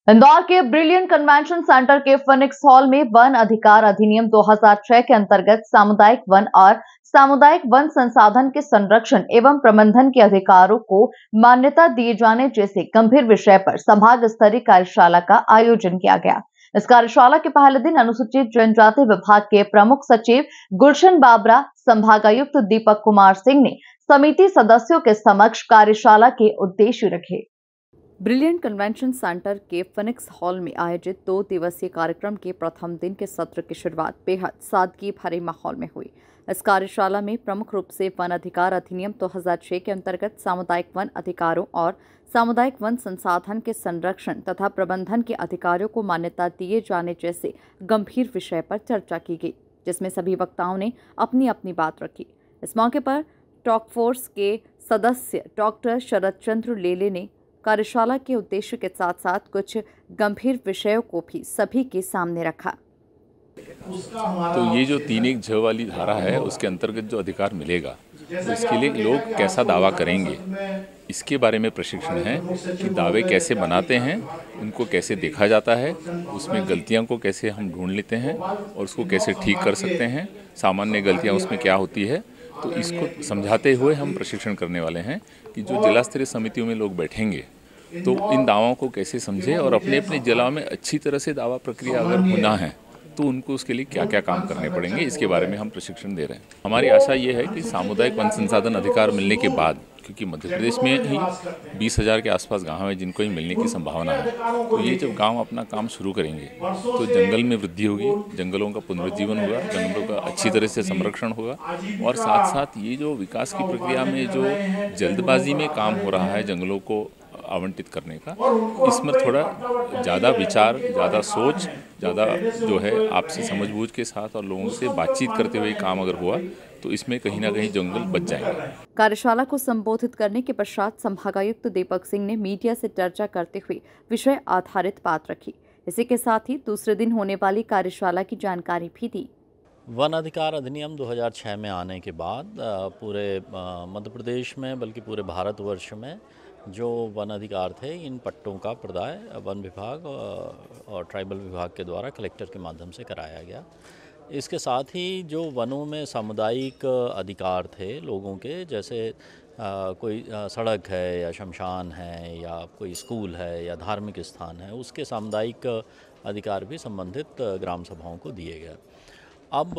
इंदौर के brilliant convention centre के Phoenix hall में वन अधिकार अधिनियम 2006 के अंतर्गत सामुदायिक वन और सामुदायिक वन संसाधन के संरक्षण एवं प्रबंधन के अधिकारों को मान्यता दिए जाने जैसे गंभीर विषय पर संभाग स्तरीय कार्यशाला का आयोजन किया गया। इस कार्यशाला के पहले दिन अनुसूचित जनजाति विभाग के प्रमुख सचिव गुलशन बाबरा, संभागायुक्त दीपक कुमार सिंह ने समिति सदस्यों के समक्ष कार्यशाला के उद्देश्य रखे। ब्रिलियंट कन्वेंशन सेंटर के फिनिक्स हॉल में आयोजित 2 दिवसीय कार्यक्रम के प्रथम दिन के सत्र की शुरुआत बेहद सादगी भरे माहौल में हुई। इस कार्यशाला में प्रमुख रूप से वन अधिकार अधिनियम 2006 के अंतर्गत सामुदायिक वन अधिकारों और सामुदायिक वन संसाधन के संरक्षण तथा प्रबंधन के अधिकारों को मान्यता दिए जाने जैसे गंभीर विषय पर चर्चा की गई, जिसमें सभी वक्ताओं ने अपनी अपनी बात रखी। इस मौके पर टॉक फोर्स के सदस्य डॉक्टर शरद चंद्र लेले ने कार्यशाला के उद्देश्य के साथ साथ कुछ गंभीर विषयों को भी सभी के सामने रखा। तो ये जो 3(1) वाली धारा है उसके अंतर्गत जो अधिकार मिलेगा तो इसके लिए लोग कैसा दावा करेंगे, इसके बारे में प्रशिक्षण है कि दावे कैसे बनाते हैं, उनको कैसे देखा जाता है, उसमें गलतियां को कैसे हम ढूंढ लेते हैं और उसको कैसे ठीक कर सकते हैं, सामान्य गलतियां उसमें क्या होती है। तो इसको समझाते हुए हम प्रशिक्षण करने वाले हैं कि जो जिला स्तरीय समितियों में लोग बैठेंगे तो इन दावों को कैसे समझे और अपने अपने जिला में अच्छी तरह से दावा प्रक्रिया अगर होना है तो उनको उसके लिए क्या क्या काम करने पड़ेंगे, इसके बारे में हम प्रशिक्षण दे रहे हैं। हमारी आशा ये है कि सामुदायिक वन संसाधन अधिकार मिलने के बाद, क्योंकि मध्य प्रदेश में ही 20,000 के आसपास गांव है जिनको ही मिलने की संभावना है, तो ये जब गांव अपना काम शुरू करेंगे तो जंगल में वृद्धि होगी, जंगलों का पुनरुज्जीवन होगा, जंगलों का अच्छी तरह से संरक्षण होगा और साथ साथ ये जो विकास की प्रक्रिया में जो जल्दबाजी में काम हो रहा है जंगलों को आवंटित करने का, इसमें थोड़ा ज़्यादा विचार, ज़्यादा सोच, ज़्यादा जो है आपसी समझबूझ के साथ और लोगों से बातचीत करते हुए काम अगर हुआ तो इसमें कहीं ना कहीं जंगल बच जाएंगे। कार्यशाला को संबोधित करने के पश्चात संभागायुक्त दीपक सिंह ने मीडिया से चर्चा करते हुए विषय आधारित बात रखी। इसी के साथ ही दूसरे दिन होने वाली कार्यशाला की जानकारी भी दी। वन अधिकार अधिनियम 2006 में आने के बाद पूरे मध्य प्रदेश में बल्कि पूरे भारतवर्ष में जो वन अधिकार थे इन पट्टों का प्रदाय वन विभाग और ट्राइबल विभाग के द्वारा कलेक्टर के माध्यम से कराया गया। इसके साथ ही जो वनों में सामुदायिक अधिकार थे लोगों के, जैसे कोई सड़क है या शमशान है या कोई स्कूल है या धार्मिक स्थान है, उसके सामुदायिक अधिकार भी संबंधित ग्राम सभाओं को दिए गए। अब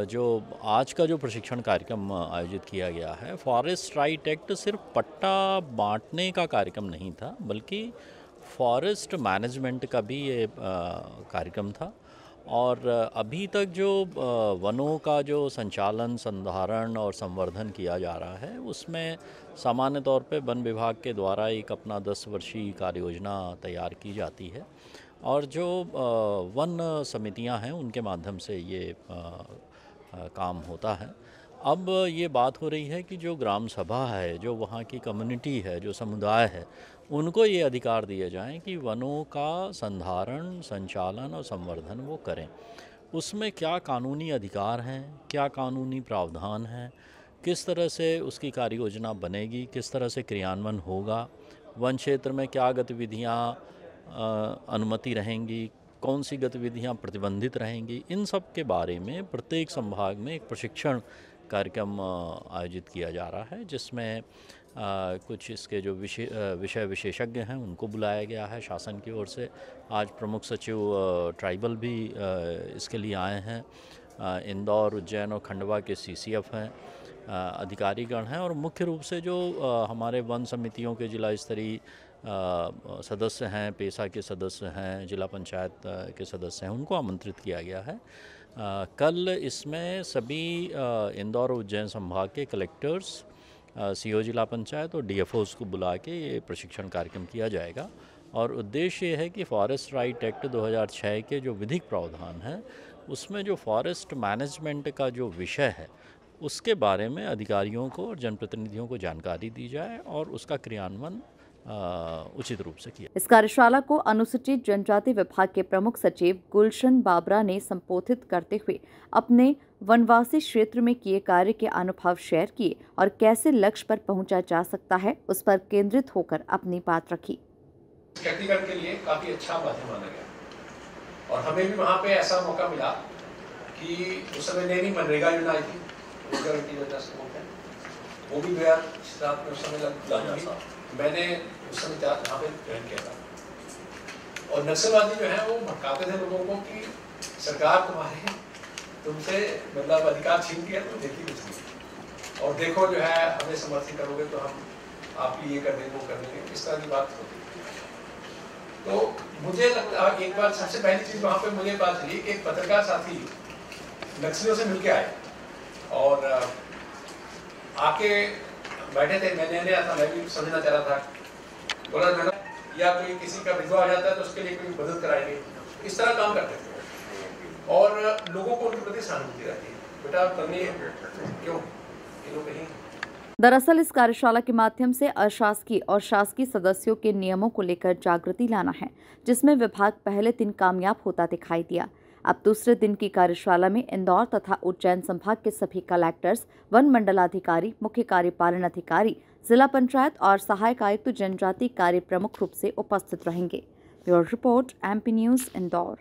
जो आज का जो प्रशिक्षण कार्यक्रम आयोजित किया गया है, फॉरेस्ट राइट एक्ट सिर्फ पट्टा बांटने का कार्यक्रम नहीं था, बल्कि फॉरेस्ट मैनेजमेंट का भी ये कार्यक्रम था। और अभी तक जो वनों का जो संचालन, संधारण और संवर्धन किया जा रहा है, उसमें सामान्य तौर पे वन विभाग के द्वारा एक अपना 10 वर्षीय कार्य योजना तैयार की जाती है और जो वन समितियां हैं उनके माध्यम से ये काम होता है। अब ये बात हो रही है कि जो ग्राम सभा है, जो वहाँ की कम्युनिटी है, जो समुदाय है, उनको ये अधिकार दिए जाएं कि वनों का संधारण, संचालन और संवर्धन वो करें। उसमें क्या कानूनी अधिकार हैं, क्या कानूनी प्रावधान हैं, किस तरह से उसकी कार्य योजना बनेगी, किस तरह से क्रियान्वयन होगा, वन क्षेत्र में क्या गतिविधियाँ अनुमति रहेंगी, कौन सी गतिविधियां प्रतिबंधित रहेंगी, इन सब के बारे में प्रत्येक संभाग में एक प्रशिक्षण कार्यक्रम आयोजित किया जा रहा है, जिसमें कुछ इसके जो विषय विशेषज्ञ हैं उनको बुलाया गया है शासन की ओर से। आज प्रमुख सचिव ट्राइबल भी इसके लिए आए हैं। इंदौर, उज्जैन और खंडवा के CCF हैं, अधिकारीगण हैं और मुख्य रूप से जो हमारे वन समितियों के जिला स्तरीय सदस्य हैं, पेशा के सदस्य हैं, जिला पंचायत के सदस्य हैं, उनको आमंत्रित किया गया है। कल इसमें सभी इंदौर और उज्जैन संभाग के कलेक्टर्स, CO जिला पंचायत और DFOs को बुला के ये प्रशिक्षण कार्यक्रम किया जाएगा और उद्देश्य ये है कि फॉरेस्ट राइट एक्ट 2006 के जो विधिक प्रावधान हैं उसमें जो फॉरेस्ट मैनेजमेंट का जो विषय है उसके बारे में अधिकारियों को और जनप्रतिनिधियों को जानकारी दी जाए और उसका क्रियान्वयन उचित रूप से किया। इस कार्यशाला को अनुसूचित जनजाति विभाग के प्रमुख सचिव गुलशन बाबरा ने संबोधित करते हुए अपने वनवासी क्षेत्र में किए कार्य के अनुभव शेयर किए और कैसे लक्ष्य पर पहुंचा जा सकता है उस पर केंद्रित होकर अपनी बात रखी। सशक्तिकरण के लिए काफ़ी अच्छा माध्यम माना गया। और हमें भी वहाँ पे ऐसा मौका मिला कि उस समय नई मनरेगा योजना आई थी, रोजगार गारंटी योजना से बोलते हैं, वो भी 2007 में उस समय लागू हुई। मैंने उस समय यहाँ पे ज्वाइन किया था। और नक्सलवादी जो है वो भटकाते थे लोगों को कि सरकार तुमसे मतलब अधिकार छीन लिया, तो देखी कुछ नहीं, और देखो जो है हमें समर्थन करोगे तो हम आपकी ये कर देंगे, वो कर देंगे, इस तरह की बात होती है। तो मुझे लगता है एक बार सबसे पहली चीज़ वहाँ पे मुझे बात चली कि एक पत्रकार साथी नक्सलियों से मिलके आए और आके बैठे थे। मैं नया था, मैं भी समझना चाह रहा था, बोला मैडम या कोई किसी का विधवा हो जाता है तो उसके लिए कोई मदद कराएंगे, इस तरह काम करते थे और लोगों को उनके प्रति सहानुभूति रहती है, बेटा करनी क्यों ये लोग कहीं। दरअसल इस कार्यशाला के माध्यम से अशासकीय और शासकीय सदस्यों के नियमों को लेकर जागृति लाना है, जिसमें विभाग पहले दिन कामयाब होता दिखाई दिया। अब दूसरे दिन की कार्यशाला में इंदौर तथा उज्जैन संभाग के सभी कलेक्टर्स, वन मंडलाधिकारी, मुख्य कार्यपालन अधिकारी, जिला पंचायत और सहायक आयुक्त जनजाति कार्य प्रमुख रूप से उपस्थित रहेंगे। Bureau report, MP news, Indore.